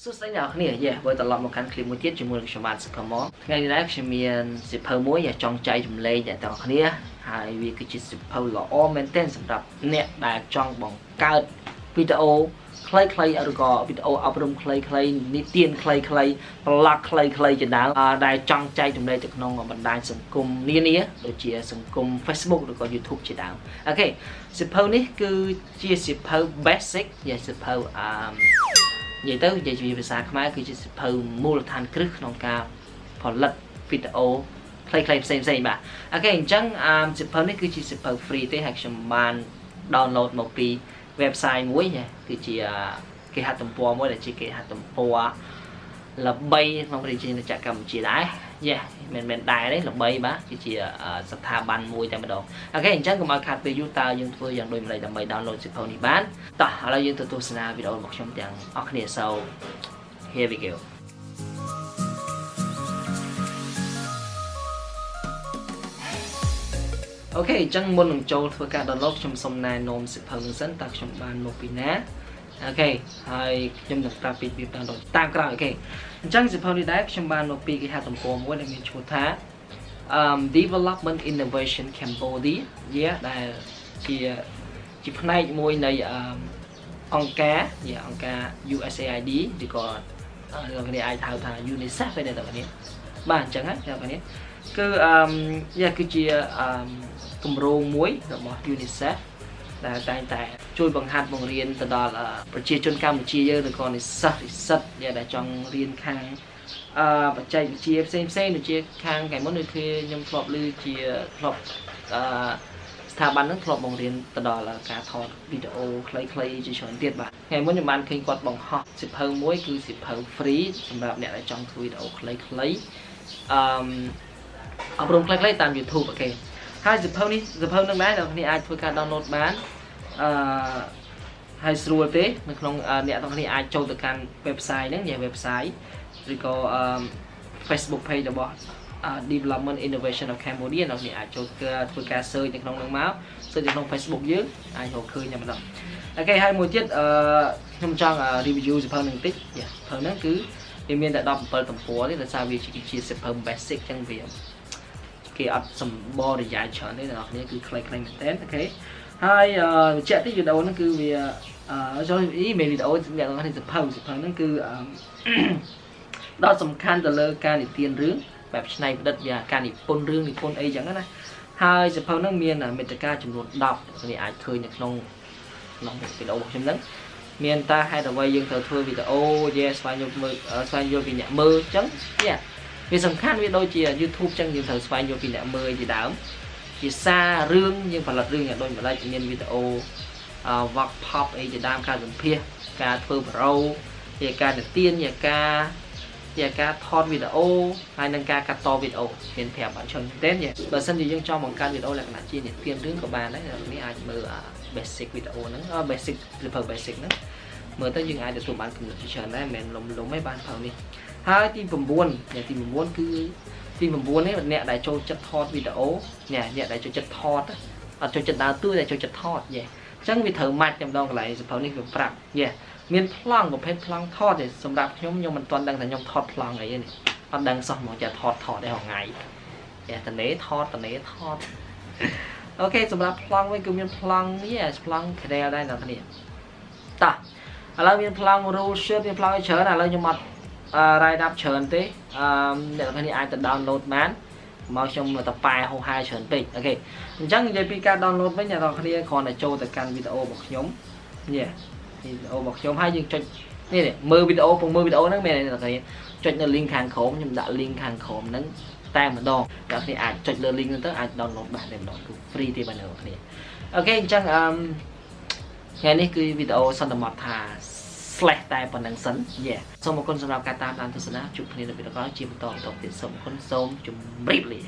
สุดท้ายแล้วเนี่ยvớiตลอดmột căn clip mới tiết cho mùa cho bạn Sokhom ngày nay sẽ miền dịp phơi muối và trong chay chùm lê để tao kia hai vì cái chỉ dịp phơi lọ maintain สำหรับเนี่ยได้จ้องบ่งកើតវីដេអូខ្លីៗឬក៏វីដេអូអប់រំខ្លីៗនិទានខ្លីៗប្លុកខ្លីៗជាដើមដែលចង់ចែកចម្លែកទៅក្នុងបណ្ដាញសង្គមនានាដូចជាសង្គម Facebook ឬក៏ YouTube ជាដើមអូខេសិភៅនេះគឺជាសិភៅ basic ជាសិភៅនិយាយទៅនិយាយជាភាសាខ្មែរគឺជាសិភៅមូលដ្ឋានគ្រឹះក្នុងការផលិតវីដេអូខ្លីៗផ្សេងៗបាទអូខេអញ្ចឹងសិភៅនេះគឺជាសិភៅ free ទេហើយខ្ញុំបាន download មកពី website មួយគឺជាគេហទំព័រមួយដែលជាគេហទំព័រល្បីក្នុងប្រទេសកម្ពុជាដែរមិនដែរទេល្បីបាទគឺជាស្ថាប័នមួយតែម្ដងអូខេអញ្ចឹងកុំឲ្យខាតពេលយូរតើយើងធ្វើយ៉ាងដូចម្តេចដើម្បី download សិភៅនេះបានតោះឥឡូវយើងទៅទស្សនាវីដេអូរបស់ខ្ញុំទាំងអស់គ្នា so here we goអូខេអញ្ចឹងមុននឹងចូលធ្វើការ download ខ្ញុំសូមណែនាំសិភៅនឹងសិនតើខ្ញុំបានមកពីណាអូខេហើយខ្ញុំនឹងប្រាប់ពី download តាមក្រោយអូខេអញ្ចឹងសិភៅនេះដែរខ្ញុំបានមកពីគេហទំព័រមួយដែលមានឈ្មោះថា Development Innovation Cambodia ដែលជាផ្នែកមួយនៃអង្គការ USAID ឬក៏លោកគ្នាអាចហៅថា UNICEF ទេអ្នកនរបាទអញ្ចឹងហ្នឹងអ្នកនរគឺគឺជាគម្រោងមួយរបស់ UNICEF ដែលតែងតែជួយបង្ហាត់បង្រៀនទៅដល់ប្រជាជនកម្ពុជាយើងឬក៏និស្សិតដែលចង់រៀនខាងបច្ចេកវិទ្យាផ្សេងដូចជាខាងថ្ងៃមុនដូចខ្ញុំធ្លាប់ឮជាធ្លាប់ស្ថាប័នហ្នឹងធ្លាប់បង្រៀនទៅដល់ការថតវីដេអូខ្លីៗជាច្រើនទៀតបាទថ្ងៃមុនខ្ញុំបានឃើញគាត់បង្ហោះសិភៅមួយគឺសិភៅ free សម្រាប់អ្នកដែលចង់ធ្វើវីដេអូខ្លីៗអប់រំខ្លីៗតាម YouTube អូខេហើយសិភៅនឹងដែរអ្នកនរអាចធ្វើការ download បានហើយស្រួលទេនៅក្នុងអ្នកនរអាចចូលទៅកាន់ website ហ្នឹងwebsite ឬក៏ Facebook page របស់ Development Innovation of Cambodia អ្នកនរអាចចូលធ្វើការ search នៅក្នុងហ្នឹងមក search នៅក្នុង Facebook យើងអាចរកឃើញតែម្ដងអូខេហើយមួយទៀតខ្ញុំចង់ review សិភៅហ្នឹងបន្តិចសិភៅហ្នឹងគឺវាមានតែ17ទំព័រទេដោយសារវាជាសិភៅ basic ចឹងវាគេអត់សម្បរិយាយច្រើនទេអ្នកនរគឺខ្លីៗមែនតើអូខេហើយបញ្ជាក់ទីវីដេអូហ្នឹងគឺវាមានវីដេអូអ្នកនរសិភៅហ្នឹងគឺដល់សំខាន់ទៅលើការនិទានរឿងបែបច្នៃប្រឌិតវាការនិពន្ធរឿងនិពន្ធអីចឹងណាហើយសិភៅហ្នឹងមានមេត្តាចំនួន10អ្នកអាចឃើញនៅក្នុងវីដេអូរបស់ខ្ញុំហ្នឹងមានតាហេតុអ្វីយើងត្រូវធ្វើវីដេអូស្វែងយល់ពីអ្នកមើលអញ្ចឹងវាសំខាន់វាដូចជា YouTube ចឹងយើងត្រូវស្វែងយល់ពីអ្នកមើលជាដើមជាសាររឿងយើងផលិតរឿងយ៉ាងដូចម្ដេចមានវីដេអូwork pop អីជាដើមការសម្ភាសការធ្វើប្រូជាការនិទានជាការថតវីដេអូហើយនិងការកាត់តវីដេអូមានប្រាប់អត់ច្រើនទេបើសិនជាយើងចង់បង្កើតវីដេអូលក្ខណៈជានិទានរឿងក៏បានដែរនេះអាចមើល basic វីដេអូហ្នឹងbasic ឬ basic ហ្នឹងមើលទៅយើងអាចទទួលបានចំណុចច្រើនដែរមិនមែនលំឯងបានផងនេះហើយទី9គឺទី9នេះអ្នកដែលចូលចិត្តថតវីដេអូអ្នកដែលចូលចិត្តថតអត់ចូលចិត្តដើរតួតែចូលចិត្តថតអញ្ចឹងវាត្រូវម៉ាច់តែម្ដងកន្លែងសិភៅនេះវាប្រាប់មានប្លង់ប្រភេទប្លង់ថតទេសម្រាប់ខ្ញុំមិនទាន់ដឹងថាខ្ញុំថតប្លង់អីទេអត់ដឹងសោះមកចាថតទេហងៃតនេថតអូខេសម្រាប់ប្លង់វិញគឺមានប្លង់ប្លង់ cadel ដែរអ្នកនេះតោះឥឡូវមានប្លង់ rule sheet មានប្លង់ឲ្យច្រើនឥឡូវខ្ញុំអត់ride up ច្រើនទេអ្នកនរអាចទៅ download បានមកខ្ញុំទៅប៉ែហោហាយច្រើនពេកអូខេអញ្ចឹងនិយាយពីការ download វិញអ្នកនរគ្រាន់តែចូលទៅកាន់វីដេអូរបស់ខ្ញុំវីដេអូរបស់ខ្ញុំហើយយើងចុចនេះមើលវីដេអូហ្នឹងមែនអ្នកនរចុចនៅ link ខាងក្រោមខ្ញុំដាក់ link ខាងក្រោមហ្នឹងតែម្ដងអ្នកនរអាចចុចលើ link ហ្នឹងទៅអាច download បានតែម្ដងគឺ free ទេបងប្អូនអូខេអញ្ចឹងថ្ងៃនេះគឺវីដេអូសន្មតថា slash តែប៉ុណ្្នឹងសិនសូមអរគុណសម្រាប់ការតាមដានទស្សនាជួបគ្នានៅវីដេអូក្រោយជាបន្តទៀតសូមអរគុណសូមជម្រាបលា